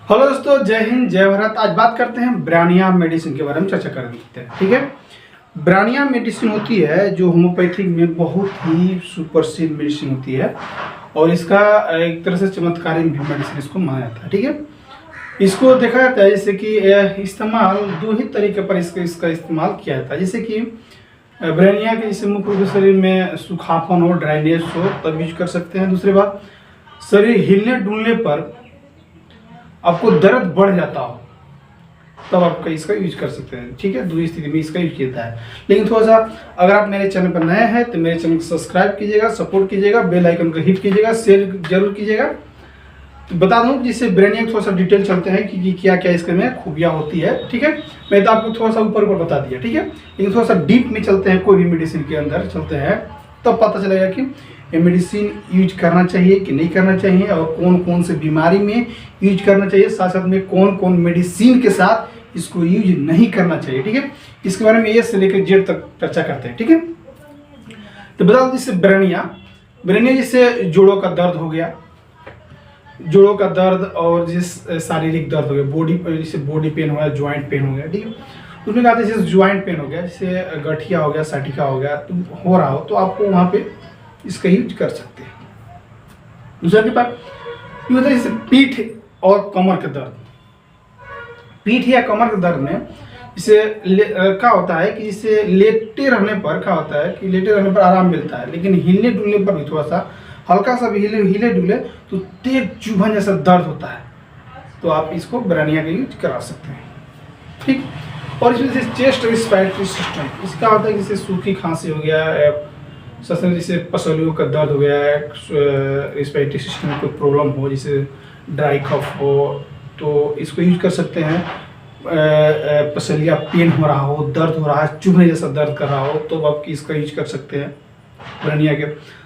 Hello दोस्तों, जय हिंद जय भारत। आज बात करते हैं ब्रानिया मेडिसिन के बारे में चर्चा करते हैं। ठीक है, ब्रानिया मेडिसिन होती है जो होम्योपैथिक में बहुत ही सुप्रसिद्ध मेडिसिन होती है और इसका एक तरह से चमत्कारी मेडिसिन इसको माना जाता है। ठीक है, इसको देखा जाता है जैसे कि इस्तेमाल दो ही तरीके पर इसका इस्तेमाल किया जाता है। जैसे कि ब्रानिया के जैसे मुख्य रूप से शरीर में सूखापन हो, ड्राइनेस हो, तब यूज कर सकते हैं। दूसरी बात, शरीर हिलने डुलने पर आपको दर्द बढ़ जाता हो तब आप इसका यूज कर सकते हैं। ठीक है, दूसरी स्थिति में इसका यूज किया जाता है। लेकिन थोड़ा सा अगर आप मेरे चैनल पर नए हैं तो मेरे चैनल को सब्सक्राइब कीजिएगा, सपोर्ट कीजिएगा, बेल आइकन को हिट कीजिएगा, शेयर जरूर कीजिएगा। तो बता दूं जिससे ब्रानिया थोड़ा सा डिटेल चलते हैं कि क्या क्या इसके में खूबियाँ होती है। ठीक है, मैं तो आपको थोड़ा सा ऊपर बता दिया। ठीक है, लेकिन थोड़ा सा डीप में चलते हैं, कोई भी मेडिसिन के अंदर चलते हैं तब पता चलेगा कि ये मेडिसिन यूज करना चाहिए कि नहीं करना चाहिए और कौन कौन से बीमारी में यूज करना चाहिए, साथ साथ में कौन कौन मेडिसिन के साथ इसको यूज नहीं करना चाहिए। ठीक है, इसके बारे में ए से लेकर जेड तक चर्चा करते हैं। ठीक है, तो बता दो जैसे ब्रानिया जैसे जोड़ों का दर्द हो गया, जोड़ों का दर्द और जिस शारीरिक दर्द हो गया, बॉडी जैसे बॉडी पेन हो गया, ज्वाइंट पेन हो गया। ठीक है, उसमें कहते हैं जैसे ज्वाइंट पेन हो गया, जैसे गठिया हो गया, साटिका हो गया, तो हो रहा हो तो आपको वहाँ पे इसका यूज कर सकते हैं। दूसरा के पास ये होता है जैसे पीठ और कमर के दर्द। पीठ या कमर के दर्द में इसे क्या होता है कि इसे लेटे रहने पर क्या होता है कि लेटे रहने पर आराम मिलता है, लेकिन हिलने डुलने पर भी थोड़ा सा हल्का सा भी हिले डुले तो तेज चुभन जैसा दर्द होता है, तो आप इसको ब्रानिया का यूज करा सकते हैं। ठीक, और इसमें जैसे चेस्ट रिस्पायरेटरी सिस्टम, इसका होता है जैसे सूखी खांसी हो गया, सस्ते जैसे पसलियों का दर्द हो गया है, रिस्पायरेटरी सिस्टम में कोई प्रॉब्लम हो, जैसे ड्राई कफ हो, तो इसको यूज कर सकते हैं। पसलिया पेन हो रहा हो, दर्द हो रहा है, चुभने जैसा दर्द कर रहा हो, तो आप इसका यूज कर सकते हैं ब्रानिया के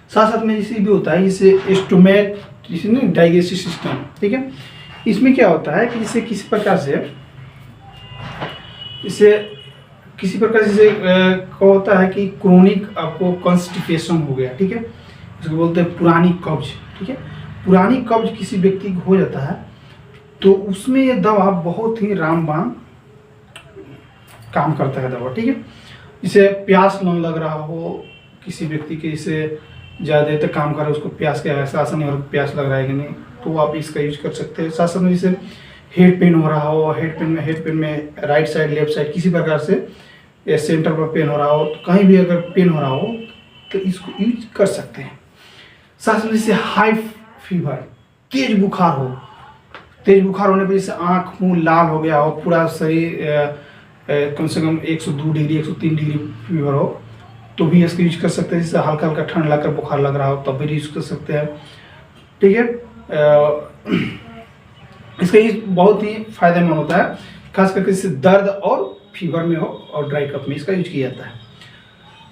साथ साथ में। जैसे भी होता है जैसे स्टोमैक, जैसे ना डाइजेस्टिव सिस्टम। ठीक है, इसमें क्या होता है कि जैसे किसी प्रकार से क्या होता है कि क्रोनिक आपको कॉन्स्टिपेशन हो गया। ठीक है, इसको बोलते हैं पुरानी कब्ज। ठीक है, पुरानी कब्ज किसी व्यक्ति को हो जाता है तो उसमें ये दवा बहुत ही रामबाण काम करता है दवा। ठीक है, जैसे प्यास न लग रहा हो किसी व्यक्ति के, जैसे ज़्यादा देर तक काम कर रहे हो, उसको प्यास का एहसास नहीं और प्यास लग रहा है कि नहीं, तो आप इसका यूज कर सकते हैं। साथ साथ में जैसे हेड पेन हो रहा हो, हेड पेन में राइट साइड लेफ्ट साइड किसी प्रकार से या सेंटर पर पेन हो रहा हो, तो कहीं भी अगर पेन हो रहा हो तो इसको यूज कर सकते हैं। साथ में जैसे हाई फीवर, तेज बुखार हो, तेज बुखार होने पर जैसे आँख मुंह लाल हो गया हो, पूरा शरीर कम से कम 102 डिग्री 103 डिग्री फीवर हो, तो भी इसको यूज कर सकते हैं। जैसे हल्का हल्का ठंड लगकर बुखार लग रहा हो तब भी यूज कर सकते हैं। ठीक है, इसका यूज बहुत ही फायदेमंद होता है, खास करके जैसे दर्द और फीवर में हो और ड्राई कफ में इसका यूज किया जाता है।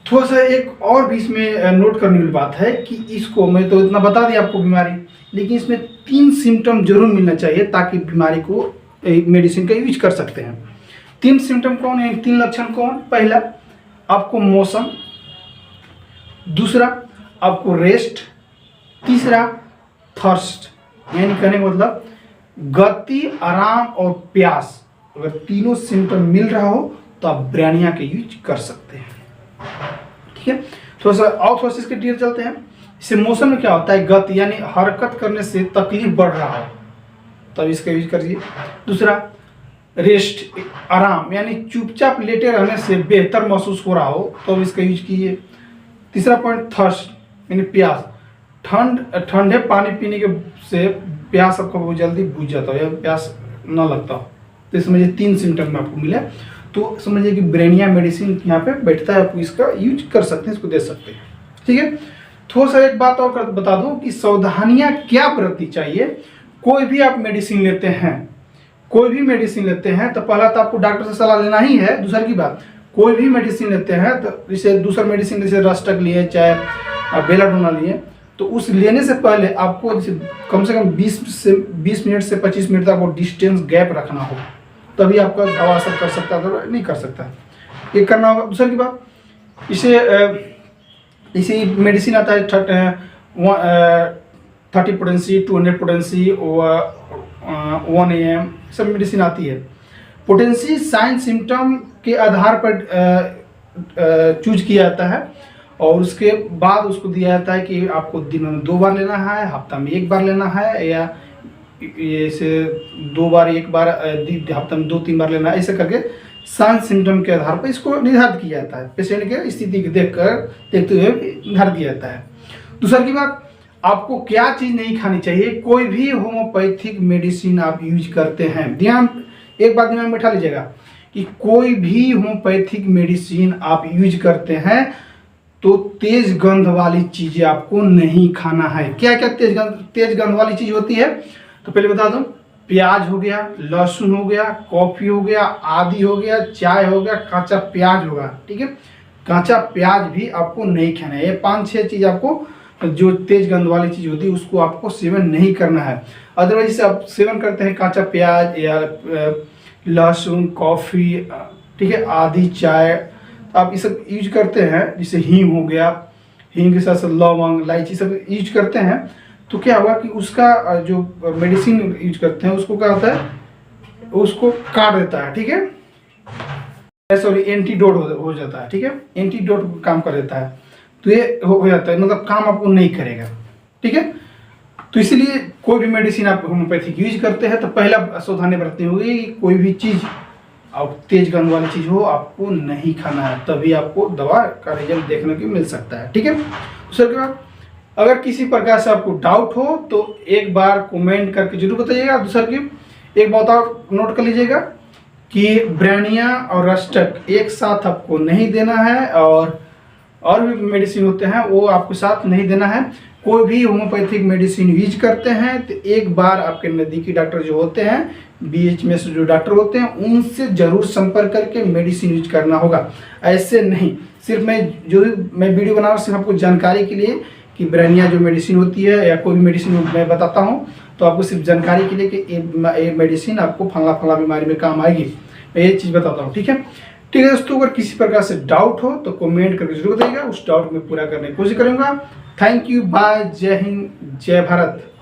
थोड़ा सा एक और भी इसमें नोट करने वाली बात है कि इसको मैं तो इतना बता दिया आपको बीमारी, लेकिन इसमें 3 सिम्टम जरूर मिलना चाहिए ताकि बीमारी को मेडिसिन का यूज कर सकते हैं। 3 सिम्टम कौन है, 3 लक्षण कौन? पहला आपको मोशन, दूसरा आपको रेस्ट, तीसरा थर्स्ट, यानी कहने का मतलब गति, आराम और प्यास। अगर तीनों सिम्टम मिल रहा हो तो आप ब्रानिया के यूज कर सकते हैं। ठीक है, थोड़ा सा इसके डिटेल चलते हैं। इससे मोशन में क्या होता है, गति यानी हरकत करने से तकलीफ बढ़ रहा हो तब इसका यूज करिए। दूसरा रेस्ट, आराम यानी चुपचाप लेटे रहने से बेहतर महसूस हो रहा हो तो इसका यूज कीजिए। तीसरा पॉइंट थर्स्ट यानी प्यास, ठंडे पानी पीने के से प्यास आपको बहुत जल्दी बुझ जाता हो या प्यास न लगता हो, तो समझिए 3 सिम्टम में आपको मिले तो समझिए कि ब्रानिया मेडिसिन यहाँ पे बैठता है, आप इसका यूज कर सकते हैं, इसको दे सकते हैं। ठीक है, थोड़ा सा एक बात और बता दूं कि सावधानियां क्या बरतनी चाहिए। कोई भी आप मेडिसिन लेते हैं तो पहला तो आपको डॉक्टर से सलाह लेना ही है। दूसरी की बात, कोई भी मेडिसिन लेते हैं तो जैसे दूसरा मेडिसिन जैसे रस्टक लिए चाहे बेलाडोना लिए, तो उस लेने से पहले आपको कम से कम 20 मिनट से 25 मिनट तक वो डिस्टेंस गैप रखना हो, तभी आपका दवा असर कर सकता है, तो नहीं कर सकता, ये करना होगा। दूसरी की बात, इसे मेडिसिन आता है 30 पोटेंसी, 200 पोटेंसी और 1 AM सब मेडिसिन आती है। पोटेंसी साइन सिम्टम के आधार पर चूज किया जाता है और उसके बाद उसको दिया जाता है कि आपको दिन में 2 बार लेना है, हफ्ता में 1 बार लेना है, या ऐसे 2 बार 1 बार हफ्ता में 2-3 बार लेना है। ऐसे करके साइन सिम्टम के आधार पर इसको निर्धारित किया जाता है, पेशेंट के स्थिति को देखते हुए निर्धारित किया जाता है। दूसरा की बात, आपको क्या चीज़ नहीं खानी चाहिए। कोई भी होम्योपैथिक मेडिसिन आप यूज करते हैं, एक बात दिमाग में बैठा लीजिएगा कि कोई भी होम्योपैथिक मेडिसिन आप यूज करते हैं तो तेज गंध वाली चीज़ें आपको नहीं खाना है। क्या क्या तेज गंध वाली चीज़ होती है, तो पहले बता दूं, प्याज हो गया, लहसुन हो गया, कॉफ़ी हो गया, आदि हो गया, चाय हो गया, काँचा प्याज होगा। ठीक है, काँचा प्याज भी आपको नहीं खाना है। ये 5-6 चीज़ आपको जो तेज गंध वाली चीज़ होती है उसको आपको सेवन नहीं करना है। अदरवाइज से आप सेवन करते हैं काँचा प्याज या लहसुन, कॉफ़ी, ठीक है, आदि, चाय, आप ये सब यूज करते हैं, जैसे हींग हो गया, हींग के साथ साथ लौंग, इलायची सब यूज करते हैं, तो क्या होगा कि उसका जो मेडिसिन यूज करते हैं उसको क्या होता है, उसको काट देता है। ठीक है, सॉरी, एंटीडोट हो जाता है। ठीक है, एंटीडोट काम कर देता है, तो ये हो जाता है, मतलब काम आपको नहीं करेगा। ठीक है, तो इसलिए कोई भी मेडिसिन आप होम्योपैथिक यूज करते हैं तो पहला सावधानी बरतनी होगी कि कोई भी चीज़ और तेज गंध वाली चीज़ हो आपको नहीं खाना है, तभी आपको दवा का रिजल्ट देखने को मिल सकता है। ठीक है, दूसरे के बाद, अगर किसी प्रकार से आपको डाउट हो तो एक बार कमेंट करके जरूर बताइएगा। दूसरा की एक बात आप नोट कर लीजिएगा कि ब्रानिया और रस्टक एक साथ आपको नहीं देना है, और भी मेडिसिन होते हैं वो आपको साथ नहीं देना है। कोई भी होम्योपैथिक मेडिसिन यूज करते हैं तो एक बार आपके नज़दीकी डॉक्टर जो होते हैं, BHMS जो डॉक्टर होते हैं, उनसे जरूर संपर्क करके मेडिसिन यूज करना होगा। ऐसे नहीं, सिर्फ मैं वीडियो बना रहा हूँ सिर्फ आपको जानकारी के लिए कि ब्रानिया जो मेडिसिन होती है या कोई भी मेडिसिन मैं बताता हूँ तो आपको सिर्फ जानकारी के लिए कि ये मेडिसिन आपको फला बीमारी में काम आएगी, मैं ये चीज़ बताता हूँ। ठीक है, ठीक है दोस्तों, अगर किसी प्रकार से डाउट हो तो कमेंट करके जरूर बताइएगा, उस डाउट में पूरा करने की कोशिश करूँगा। थैंक यू, बाय, जय हिंद, जय भारत।